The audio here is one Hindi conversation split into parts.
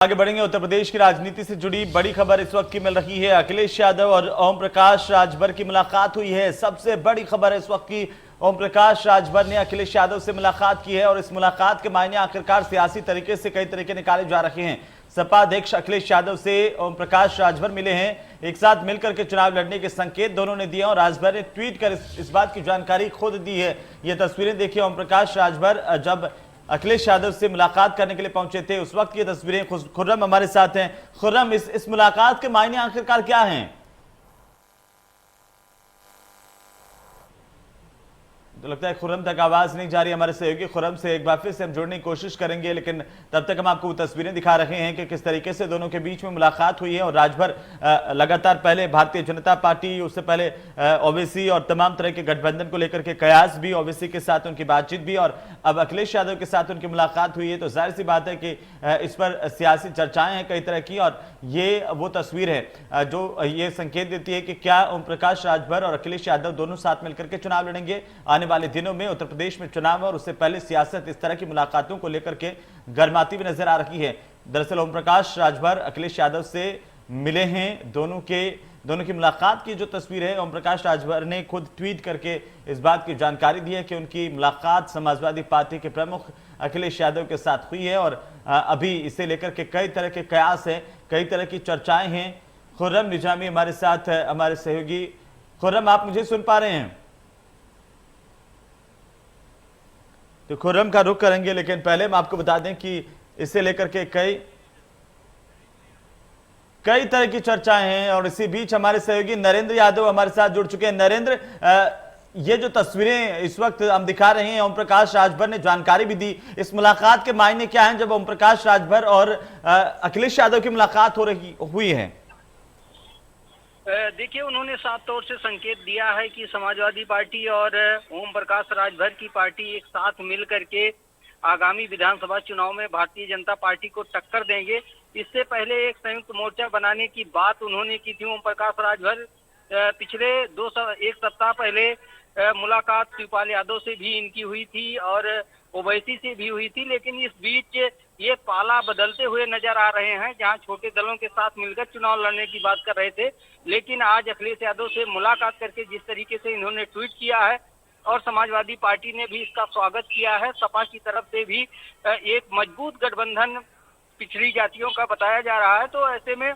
आगे बढ़ेंगे। उत्तर प्रदेश की राजनीति से जुड़ी बड़ी खबर इस वक्त की मिल रही है। अखिलेश यादव और ओम प्रकाश राजभर की मुलाकात हुई है। सबसे बड़ी खबर इस वक्त की, ओम प्रकाश राजभर ने अखिलेश यादव से मुलाकात की है और इस मुलाकात के मायने आखिरकार सियासी तरीके से कई तरीके निकाले जा रहे हैं। सपा अध्यक्ष अखिलेश यादव से ओम प्रकाश राजभर मिले हैं, एक साथ मिलकर के चुनाव लड़ने के संकेत दोनों ने दिए और राजभर ने ट्वीट कर इस बात की जानकारी खुद दी है। ये तस्वीरें देखिए, ओम प्रकाश राजभर जब अखिलेश यादव से मुलाकात करने के लिए पहुंचे थे उस वक्त की तस्वीरें। खुर्रम हमारे साथ हैं। खुर्रम, इस मुलाकात के मायने आखिरकार क्या हैं? तो लगता है खुर्रम तक आवाज नहीं जा रही हमारे सहयोगी। खुर्रम से एक बार फिर से हम जोड़ने की कोशिश करेंगे, लेकिन तब तक हम आपको वो तस्वीरें दिखा रहे हैं कि किस तरीके से दोनों के बीच में मुलाकात हुई है। और राजभर लगातार पहले भारतीय जनता पार्टी, उससे पहले ओवैसी और तमाम तरह के गठबंधन को लेकर के कयास भी, ओवैसी के साथ उनकी बातचीत भी, और अब अखिलेश यादव के साथ उनकी मुलाकात हुई है। तो जाहिर सी बात है कि इस पर सियासी चर्चाएं हैं कई तरह की, और ये वो तस्वीर है जो ये संकेत देती है कि क्या ओम प्रकाश राजभर और अखिलेश यादव दोनों साथ मिलकर के चुनाव लड़ेंगे। आने वाले दिनों में उत्तर प्रदेश में चुनाव और उससे पहले सियासत इस तरह की मुलाकातों को लेकर के गर्माती हुई नजर आ रही है। दरअसल ओम प्रकाश राजभर अखिलेश यादव से मिले हैं। दोनों की मुलाकात की जो तस्वीर है, ओम प्रकाश राजभर ने खुद ट्वीट करके इस बात की जानकारी दी है कि उनकी मुलाकात समाजवादी पार्टी के प्रमुख अखिलेश यादव के साथ हुई है और अभी इसे लेकर के कई तरह के कयास हैं, कई तरह की चर्चाएं हैं। खुर्रम निजामी हमारे साथ है, हमारे सहयोगी। खुर्रम, आप मुझे सुन पा रहे हैं? तो खुर्रम का रुख करेंगे, लेकिन पहले हम आपको बता दें कि इसे लेकर के कई तरह की चर्चाएं हैं। और इसी बीच हमारे सहयोगी नरेंद्र यादव हमारे साथ जुड़ चुके हैं। नरेंद्र, ये जो तस्वीरें इस वक्त हम दिखा रहे हैं, ओम प्रकाश राजभर ने जानकारी भी दी, इस मुलाकात के मायने क्या हैं जब ओम प्रकाश राजभर और अखिलेश यादव की मुलाकात हुई है? देखिए, उन्होंने साफ तौर से संकेत दिया है कि समाजवादी पार्टी और ओम प्रकाश राजभर की पार्टी एक साथ मिल करके आगामी विधानसभा चुनाव में भारतीय जनता पार्टी को टक्कर देंगे। इससे पहले एक संयुक्त मोर्चा बनाने की बात उन्होंने की थी। ओम प्रकाश राजभर पिछले एक सप्ताह पहले मुलाकात शिवपाल यादव से भी इनकी हुई थी और ओवैसी से भी हुई थी, लेकिन इस बीच ये पाला बदलते हुए नजर आ रहे हैं। जहां छोटे दलों के साथ मिलकर चुनाव लड़ने की बात कर रहे थे, लेकिन आज अखिलेश यादव से मुलाकात करके जिस तरीके से इन्होंने ट्वीट किया है और समाजवादी पार्टी ने भी इसका स्वागत किया है, सपा की तरफ से भी एक मजबूत गठबंधन पिछड़ी जातियों का बताया जा रहा है। तो ऐसे में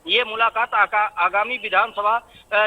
ये मुलाकात आगामी विधानसभा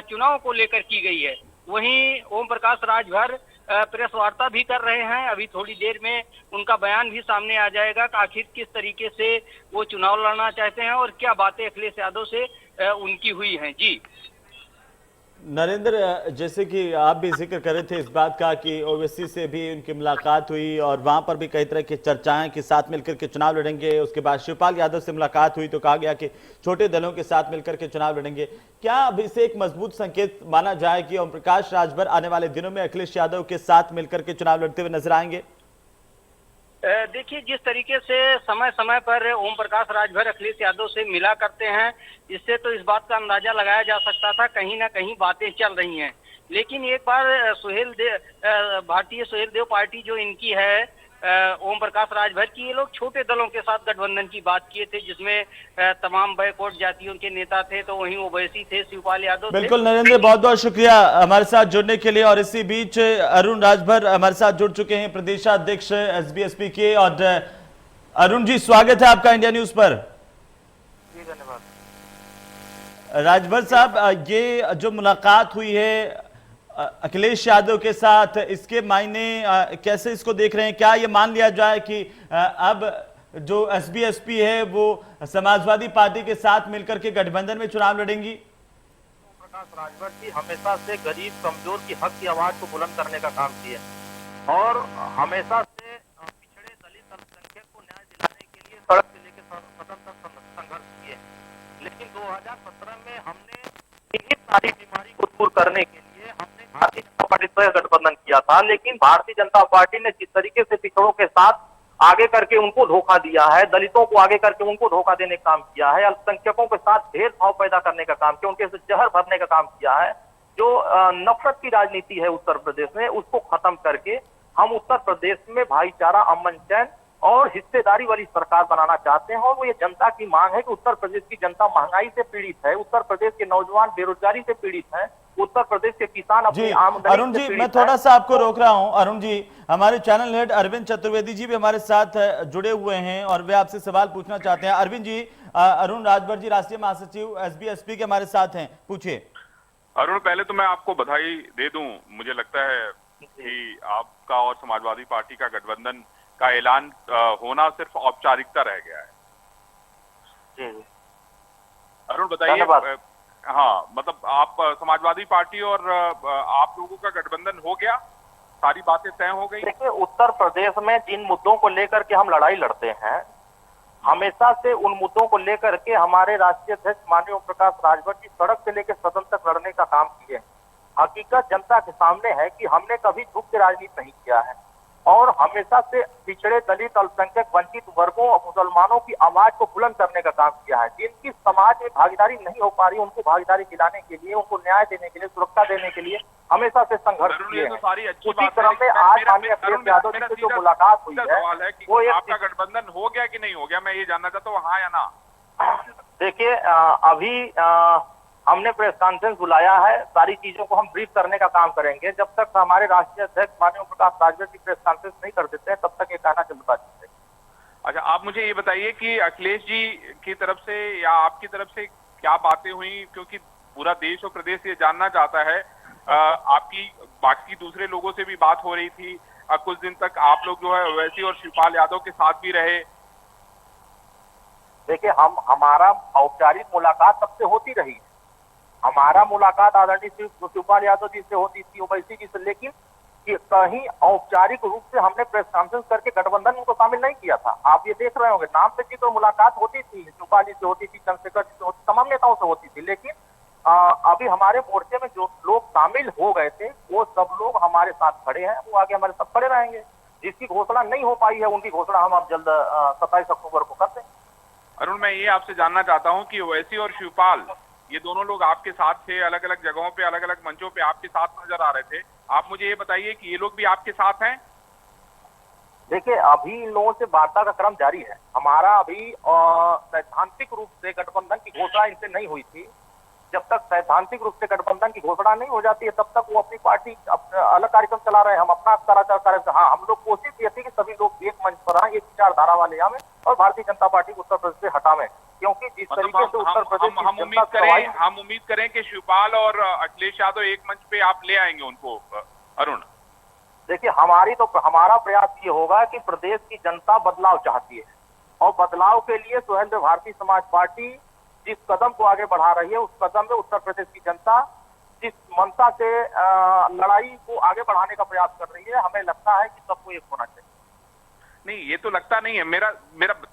चुनाव को लेकर की गई है। वहीं ओम प्रकाश राजभर प्रेस वार्ता भी कर रहे हैं। अभी थोड़ी देर में उनका बयान भी सामने आ जाएगा कि आखिर किस तरीके से वो चुनाव लड़ना चाहते हैं और क्या बातें अखिलेश यादव से उनकी हुई हैं। जी नरेंद्र, जैसे कि आप भी जिक्र कर रहे थे इस बात का कि ओवैसी से भी उनकी मुलाकात हुई और वहां पर भी कई तरह की चर्चाएं कि साथ मिलकर के चुनाव लड़ेंगे। उसके बाद शिवपाल यादव से मुलाकात हुई तो कहा गया कि छोटे दलों के साथ मिलकर के चुनाव लड़ेंगे। क्या अब इसे एक मजबूत संकेत माना जाए कि ओम प्रकाश राजभर आने वाले दिनों में अखिलेश यादव के साथ मिलकर के चुनाव लड़ते हुए नजर आएंगे? देखिए, जिस तरीके से समय समय पर ओम प्रकाश राजभर अखिलेश यादव से मिला करते हैं, इससे तो इस बात का अंदाजा लगाया जा सकता था कहीं ना कहीं बातें चल रही हैं। लेकिन एक बार भारतीय सुहेल देव पार्टी जो इनकी है, ओम प्रकाश राजभर की, ये लोग छोटे दलों के साथ गठबंधन की बात किए थे, जिसमें तमाम बैकवर्ड जातियों के नेता थे। तो वहीं ओवैसी थे, शिवपाल यादव। बिल्कुल नरेंद्र, बहुत बहुत शुक्रिया हमारे साथ जुड़ने के लिए। और इसी बीच अरुण राजभर हमारे साथ जुड़ चुके हैं, प्रदेशाध्यक्ष एसबीएसपी के। और अरुण जी, स्वागत है आपका इंडिया न्यूज पर। जी धन्यवाद। राजभर साहब, ये जो मुलाकात हुई है अखिलेश यादव के साथ, इसके मायने कैसे इसको देख रहे हैं? क्या ये मान लिया जाए कि अब जो एसबीएसपी है वो समाजवादी पार्टी के साथ मिलकर के गठबंधन में चुनाव लड़ेंगी? प्रकाश राजभर जी हमेशा से गरीब कमजोर की हक की आवाज को बुलंद करने का काम किया और हमेशा से पिछड़े दलित अल्पसंख्यक को न्याय दिलाने के लिए सड़क से लेकर सदन तक संघर्ष किए। लेकिन 2017 में हमने इन्हीं सारी बीमारी को दूर करने के लिए हमने भारतीय जनता पार्टी से गठबंधन किया था। लेकिन भारतीय जनता पार्टी ने जिस तरीके से पिछड़ों के साथ आगे करके उनको धोखा दिया है, दलितों को आगे करके उनको धोखा देने का काम किया है, अल्पसंख्यकों के साथ भेदभाव पैदा करने का काम किया, उनके से जहर भरने का काम किया है, जो नफरत की राजनीति है उत्तर प्रदेश में, उसको खत्म करके हम उत्तर प्रदेश में भाईचारा, अमन, चैन और हिस्सेदारी वाली सरकार बनाना चाहते हैं। और वो ये जनता की मांग है कि उत्तर प्रदेश की जनता महंगाई से पीड़ित है, उत्तर प्रदेश के नौजवान बेरोजगारी से पीड़ित हैं, उत्तर प्रदेश के किसान अपनी जी आमदनी अरुण से जी, पीड़ित मैं थोड़ा सा आपको रोक रहा हूं। अरुण जी, हमारे चैनल हेड अरविंद चतुर्वेदी जी भी हमारे साथ जुड़े हुए हैं और वे आपसे सवाल पूछना चाहते हैं। अरविंद जी, अरुण राजभर जी राष्ट्रीय महासचिव एसबीएसपी के हमारे साथ हैं, पूछिए। अरुण, पहले तो मैं आपको बधाई दे दूं। मुझे लगता है कि आपका और समाजवादी पार्टी का गठबंधन का ऐलान होना सिर्फ औपचारिकता रह गया है। जी अरुण बताइए, हाँ मतलब आप समाजवादी पार्टी और आप लोगों का गठबंधन हो गया, सारी बातें तय हो गई? देखिए, उत्तर प्रदेश में जिन मुद्दों को लेकर के हम लड़ाई लड़ते हैं, हमेशा से उन मुद्दों को लेकर के हमारे राष्ट्रीय अध्यक्ष माननीय ओम प्रकाश राजभर जी सड़क से लेकर सदन तक लड़ने का काम किए। हकीकत जनता के सामने है कि हमने कभी झुक के राजनीति नहीं किया है और हमेशा से पिछड़े, दलित, अल्पसंख्यक, वंचित वर्गों और मुसलमानों की आवाज को बुलंद करने का काम किया है। जिनकी समाज में भागीदारी नहीं हो पा रही, उनको भागीदारी दिलाने के लिए, उनको न्याय देने के लिए, सुरक्षा देने के लिए हमेशा से संघर्ष किए हैं। उसी क्रम में आज माननीय अखिलेश यादव जी से जो मुलाकात हुई है, वो आपका गठबंधन हो गया कि नहीं हो गया, मैं ये जानना चाहता हूँ, हाँ या ना? देखिए, अभी हमने प्रेस कॉन्फ्रेंस बुलाया है, सारी चीजों को हम ब्रीफ करने का काम करेंगे। जब तक हमारे राष्ट्रीय अध्यक्ष माननीय ओम प्रकाश राजभर जी प्रेस कॉन्फ्रेंस नहीं कर देते हैं, तब तक ये कहना चलता है। अच्छा, आप मुझे ये बताइए कि अखिलेश जी की तरफ से या आपकी तरफ से क्या बातें हुई, क्योंकि पूरा देश और प्रदेश ये जानना चाहता है। आपकी बाकी दूसरे लोगों से भी बात हो रही थी, कुछ दिन तक आप लोग जो है ओवैसी और शिवपाल यादव के साथ भी रहे। देखिए, हमारा औपचारिक मुलाकात सबसे होती रही, हमारा मुलाकात आदरणीय शिवपाल यादव जी से होती थी, ओवैसी जी से, लेकिन कहीं औपचारिक रूप से हमने प्रेस कॉन्फ्रेंस करके गठबंधन में उनको शामिल नहीं किया था। आप ये देख रहे होंगे, नाम पे जी तो मुलाकात होती थी, शिवपाल जी से होती थी, चंद्रशेखर जी से होती, तमाम नेताओं से होती थी, लेकिन अभी हमारे मोर्चे में जो लोग शामिल हो गए थे, वो सब लोग हमारे साथ खड़े हैं, वो आगे हमारे साथ खड़े रहेंगे। जिसकी घोषणा नहीं हो पाई है, उनकी घोषणा हम अब जल्द 27 अक्टूबर को करते हैं। अरुण, मैं ये आपसे जानना चाहता हूँ कि ओवैसी और शिवपाल, ये दोनों लोग आपके साथ थे, अलग अलग जगहों पे, अलग अलग मंचों पे आपके साथ नजर आ रहे थे। आप मुझे ये बताइए कि ये लोग भी आपके साथ हैं? देखिए, अभी इन लोगों से वार्ता का क्रम जारी है। हमारा अभी सैद्धांतिक रूप से गठबंधन की घोषणा इनसे नहीं हुई थी। जब तक सैद्धांतिक रूप से गठबंधन की घोषणा नहीं हो जाती है, तब तक वो अपनी पार्टी अलग कार्यक्रम चला रहे हैं, हम अपना कार्यक्रम। हाँ, हम लोग कोशिश ये थी कि सभी लोग एक मंच पर आए, एक विचारधारा वाले आवे और भारतीय जनता पार्टी को उत्तर प्रदेश से हटावे, क्योंकि जिस तरीके से उत्तर प्रदेश हम उम्मीद करें कि शिवपाल और अखिलेश यादव एक मंच पे आप ले आएंगे उनको। अरुण, देखिए, हमारा प्रयास ये होगा कि प्रदेश की जनता बदलाव चाहती है और बदलाव के लिए स्वयं भारतीय समाज पार्टी जिस कदम को आगे बढ़ा रही है, उस कदम में उत्तर प्रदेश की जनता जिस मंशा से लड़ाई को आगे बढ़ाने का प्रयास कर रही है, हमें लगता है कि सबको एक होना चाहिए। नहीं, ये तो लगता नहीं है। मेरा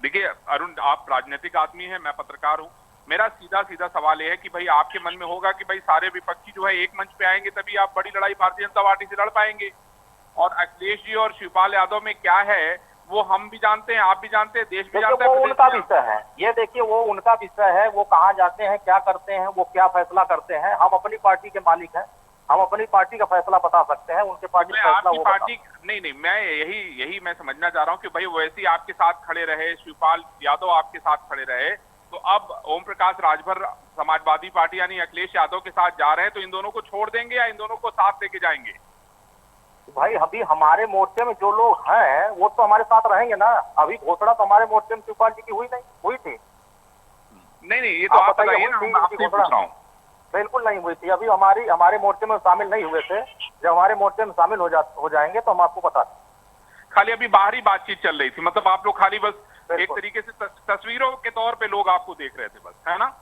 देखिए अरुण, आप राजनीतिक आदमी हैं, मैं पत्रकार हूं। मेरा सीधा सवाल ये है कि भाई आपके मन में होगा कि भाई सारे विपक्षी जो है एक मंच पे आएंगे, तभी आप बड़ी लड़ाई भारतीय जनता पार्टी से लड़ पाएंगे। और अखिलेश जी और शिवपाल यादव में क्या है, वो हम भी जानते हैं, आप भी जानते हैं, देश भी जानता है। वो उनका विषय है, ये देखिए, वो उनका विषय है, वो कहाँ जाते हैं, क्या करते हैं, वो क्या फैसला करते हैं। हम अपनी पार्टी के मालिक हैं, हम अपनी पार्टी का फैसला बता सकते हैं, उनके पार्टी का फैसला वो पार्टी नहीं, मैं यही मैं समझना चाह रहा हूँ कि भाई वैसे आपके साथ खड़े रहे, शिवपाल यादव आपके साथ खड़े रहे, तो अब ओम प्रकाश राजभर समाजवादी पार्टी यानी अखिलेश यादव के साथ जा रहे हैं, तो इन दोनों को छोड़ देंगे या इन दोनों को साथ लेके जाएंगे? भाई, अभी हमारे मोर्चे में जो लोग हैं वो तो हमारे साथ रहेंगे ना। अभी घोषणा तो हमारे मोर्चे में शिवपाल जी की हुई थी। नहीं, ये तो आप बताइए ना, मैं आपसे पूछ रहा हूं। बिल्कुल नहीं हुई थी। अभी हमारे मोर्चे में शामिल नहीं हुए थे। जब हमारे मोर्चे में शामिल हो जाएंगे तो हम आपको बता दें। खाली अभी बाहरी बातचीत चल रही थी, मतलब आप लोग खाली बस एक तरीके से तस्वीरों के तौर पे लोग आपको देख रहे थे, बस, है ना?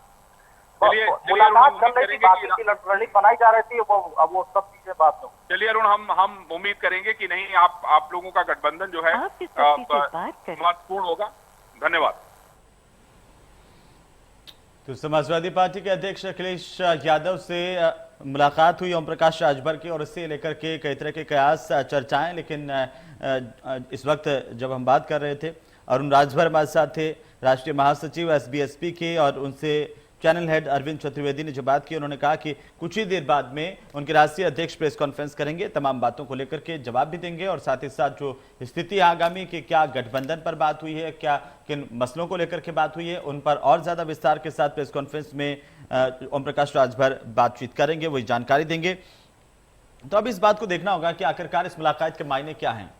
मुलाकात चल रही थी, बातचीत रणनीति बनाई जा रही थी, अब वो सब चीजें बात हो। चलिए अरुण, हम उम्मीद करेंगे कि नहीं, आप लोगों का गठबंधन जो है महत्वपूर्ण होगा। धन्यवाद। तो समाजवादी पार्टी के अध्यक्ष अखिलेश यादव से मुलाकात हुई ओम प्रकाश राजभर की, और इससे लेकर के कई तरह के कयास चर्चाएं, लेकिन इस वक्त जब हम बात कर रहे थे, अरुण राजभर हमारे साथ थे, राष्ट्रीय महासचिव एसबीएसपी के, और उनसे चैनल हेड अरविंद चतुर्वेदी ने जो बात की, उन्होंने कहा कि कुछ ही देर बाद में उनके राष्ट्रीय अध्यक्ष प्रेस कॉन्फ्रेंस करेंगे, तमाम बातों को लेकर के जवाब भी देंगे और साथ ही साथ जो स्थिति आगामी की, क्या गठबंधन पर बात हुई है, क्या किन मसलों को लेकर के बात हुई है, उन पर और ज्यादा विस्तार के साथ प्रेस कॉन्फ्रेंस में ओम प्रकाश राजभर बातचीत करेंगे, वही जानकारी देंगे। तो अब इस बात को देखना होगा कि आखिरकार इस मुलाकात के मायने क्या हैं।